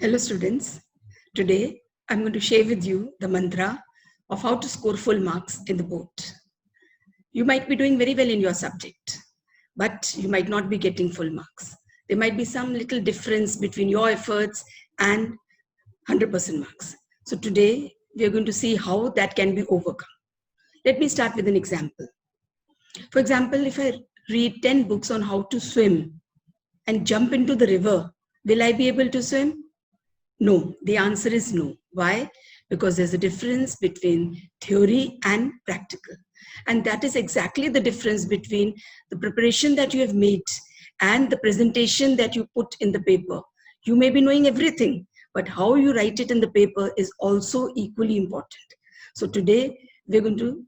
Hello students, today I'm going to share with you the mantra of how to score full marks in the board. You might be doing very well in your subject, but you might not be getting full marks. There might be some little difference between your efforts and 100% marks. So today we are going to see how that can be overcome. Let me start with an example. For example, if I read 10 books on how to swim and jump into the river, will I be able to swim? No, the answer is no. Why? Because there's a difference between theory and practical. And that is exactly the difference between the preparation that you have made and the presentation that you put in the paper. You may be knowing everything, but how you write it in the paper is also equally important. So today we're going to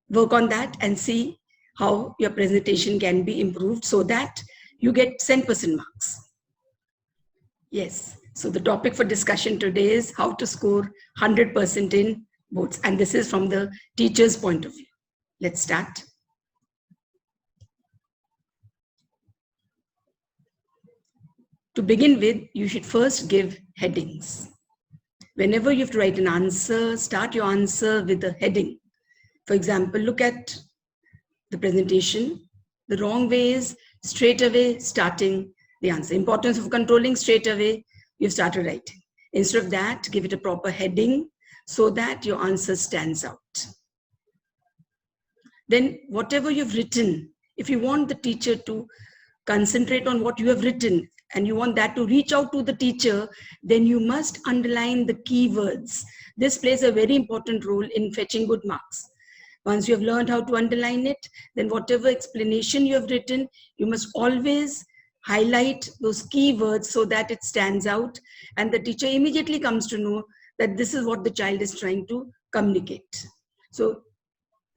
work on that and see how your presentation can be improved so that you get 10% marks. Yes. So the topic for discussion today is how to score 100% in boards. And this is from the teacher's point of view. Let's start. To begin with, you should first give headings. Whenever you have to write an answer, start your answer with a heading. For example, look at the presentation. The wrong way is straight away starting the answer. Importance of controlling straight away. You've started writing. Instead of that, give it a proper heading so that your answer stands out. Then whatever you've written, if you want the teacher to concentrate on what you have written and you want that to reach out to the teacher, then you must underline the keywords. This plays a very important role in fetching good marks. Once you have learned how to underline it, then whatever explanation you have written, you must always highlight those keywords so that it stands out and the teacher immediately comes to know that this is what the child is trying to communicate. So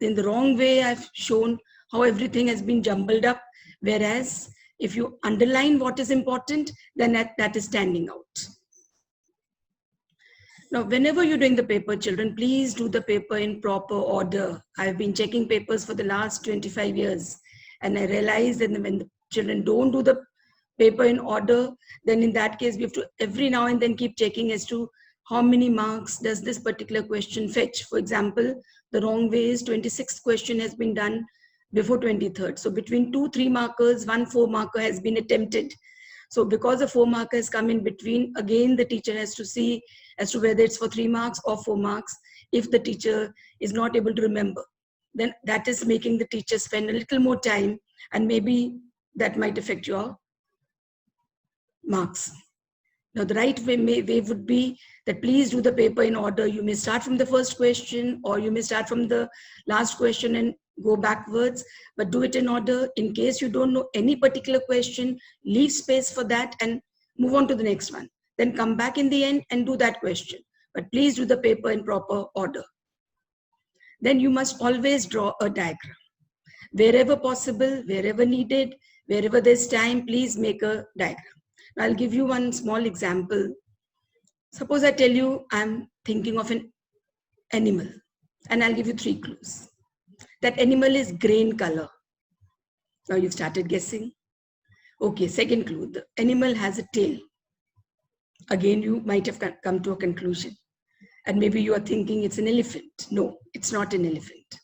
in the wrong way, I've shown how everything has been jumbled up, whereas if you underline what is important, then that is standing out. Now, whenever you're doing the paper, children, please do the paper in proper order. I've been checking papers for the last 25 years, and I realized that when the children don't do the paper in order, then in that case, we have to every now and then keep checking as to how many marks does this particular question fetch. For example, the wrong way is 26th question has been done before 23rd. So between 2 3 markers, 1 4 marker has been attempted. So because a 4 marker has come in between, again, the teacher has to see as to whether it's for 3 marks or 4 marks. If the teacher is not able to remember, then that is making the teacher spend a little more time, and maybe that might affect your marks. Now, the right way would be that please do the paper in order. You may start from the first question or you may start from the last question and go backwards, but do it in order. In case you don't know any particular question, leave space for that and move on to the next one. Then come back in the end and do that question. But please do the paper in proper order. Then you must always draw a diagram. Wherever possible, wherever needed, wherever there's time, please make a diagram. I'll give you one small example. Suppose I tell you I'm thinking of an animal and I'll give you 3 clues. That animal is gray in color. Now you've started guessing. Okay, second clue, the animal has a tail. Again, you might have come to a conclusion. And maybe you are thinking it's an elephant. No, it's not an elephant.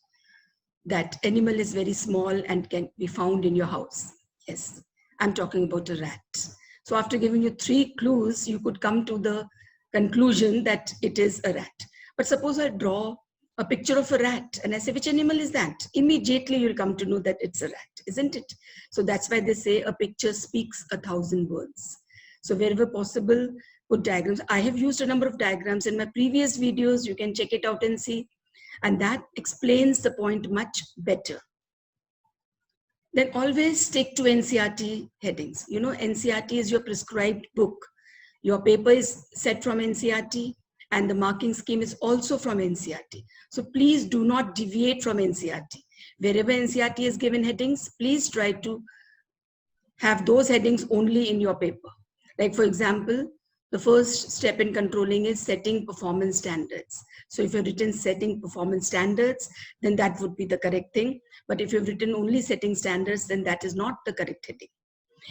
That animal is very small and can be found in your house. Yes, I'm talking about a rat. So after giving you 3 clues, you could come to the conclusion that it is a rat. But suppose I draw a picture of a rat and I say, which animal is that? Immediately you'll come to know that it's a rat, isn't it? So that's why they say a picture speaks 1,000 words. So wherever possible, put diagrams. I have used a number of diagrams in my previous videos. You can check it out and see. And that explains the point much better. Then always stick to NCERT headings. You know, NCERT is your prescribed book. Your paper is set from NCERT and the marking scheme is also from NCERT. So please do not deviate from NCERT. Wherever NCERT is given headings, please try to have those headings only in your paper. Like for example, the first step in controlling is setting performance standards. So if you've written setting performance standards, then that would be the correct thing. But if you've written only setting standards, then that is not the correct heading.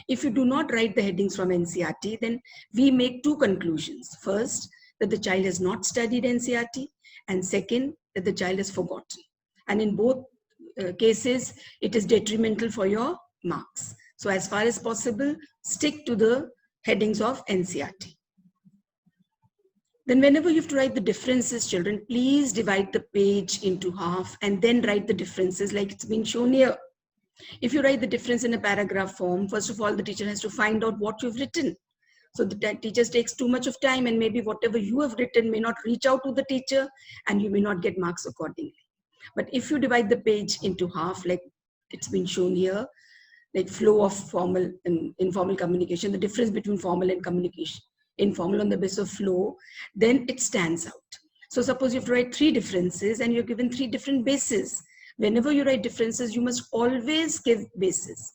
If you do not write the headings from NCERT, then we make two conclusions. First, that the child has not studied NCERT, and second, that the child has forgotten. And in both cases, it is detrimental for your marks. So as far as possible, stick to the headings of NCERT. Then whenever you have to write the differences, children, please divide the page into half and then write the differences like it's been shown here. If you write the difference in a paragraph form, first of all, the teacher has to find out what you've written. So the teacher takes too much of time, and maybe whatever you have written may not reach out to the teacher and you may not get marks accordingly. But if you divide the page into half, like it's been shown here, like flow of formal and informal communication, the difference between formal and communication, informal on the basis of flow, then it stands out. So suppose you have to write 3 differences and you're given 3 different bases. Whenever you write differences, you must always give bases.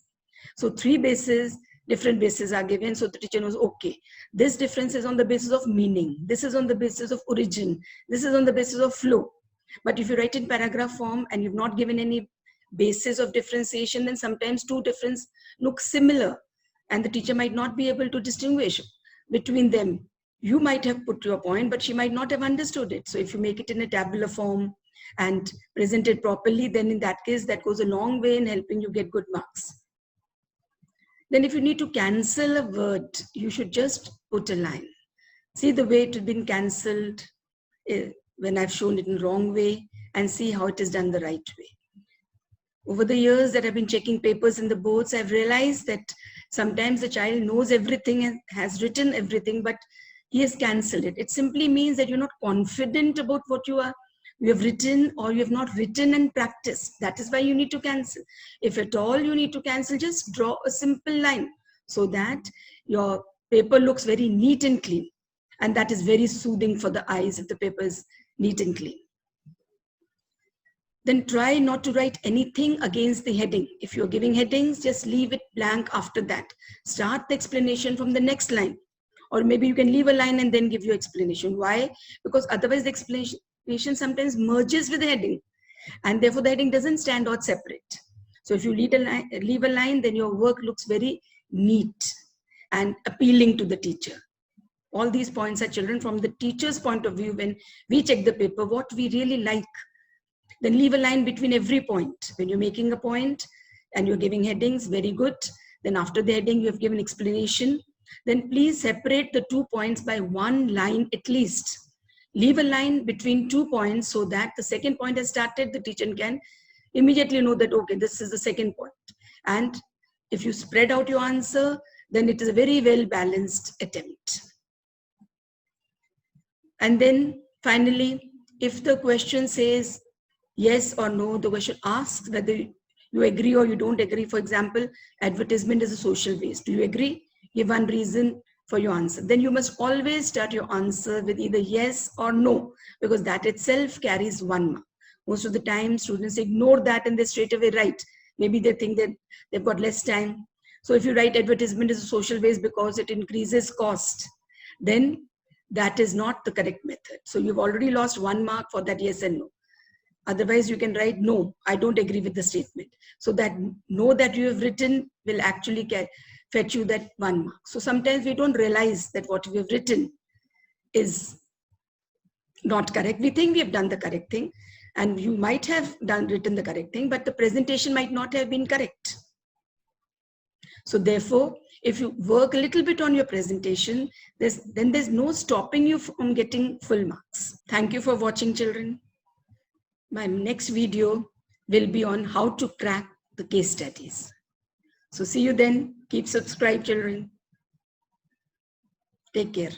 So 3 bases, different bases are given. So the teacher knows, okay, this difference is on the basis of meaning. This is on the basis of origin. This is on the basis of flow. But if you write in paragraph form and you've not given any basis of differentiation, then sometimes 2 differences look similar and the teacher might not be able to distinguish between them. You might have put your point, but she might not have understood it. So if you make it in a tabular form and present it properly, then in that case, that goes a long way in helping you get good marks. Then if you need to cancel a word, you should just put a line. See the way it has been cancelled when I've shown it in the wrong way, and see how it is done the right way. Over the years that I've been checking papers in the boards, I've realized that sometimes the child knows everything and has written everything, but he has cancelled it. It simply means that you're not confident about what you have written, or you have not written and practiced. That is why you need to cancel. If at all you need to cancel, just draw a simple line so that your paper looks very neat and clean. And that is very soothing for the eyes if the paper is neat and clean. Then try not to write anything against the heading. If you're giving headings, just leave it blank after that. Start the explanation from the next line. Or maybe you can leave a line and then give your explanation. Why? Because otherwise the explanation sometimes merges with the heading. And therefore the heading doesn't stand out separate. So if you leave a line, then your work looks very neat and appealing to the teacher. All these points are, children, from the teacher's point of view. When we check the paper, what we really like. Then leave a line between every point. When you're making a point and you're giving headings, very good. Then after the heading, you have given explanation. Then please separate the 2 points by 1 line at least. Leave a line between 2 points so that the second point has started, the teacher can immediately know that, okay, this is the second point. And if you spread out your answer, then it is a very well balanced attempt. And then finally, if the question says yes or no, the question asks whether you agree or you don't agree. For example, advertisement is a social waste. Do you agree? Give one reason for your answer. Then you must always start your answer with either yes or no, because that itself carries 1 mark. Most of the time, students ignore that and they straight away write. Maybe they think that they've got less time. So if you write advertisement is a social waste because it increases cost, then that is not the correct method. So you've already lost 1 mark for that yes and no. Otherwise, you can write, no, I don't agree with the statement. So that no that you have written will actually fetch you that 1 mark. So sometimes we don't realize that what we have written is not correct. We think we have done the correct thing, and you might have written the correct thing, but the presentation might not have been correct. So therefore, if you work a little bit on your presentation, then there's no stopping you from getting full marks. Thank you for watching, children. My next video will be on how to crack the case studies. So see you then. Keep subscribed, children. Take care.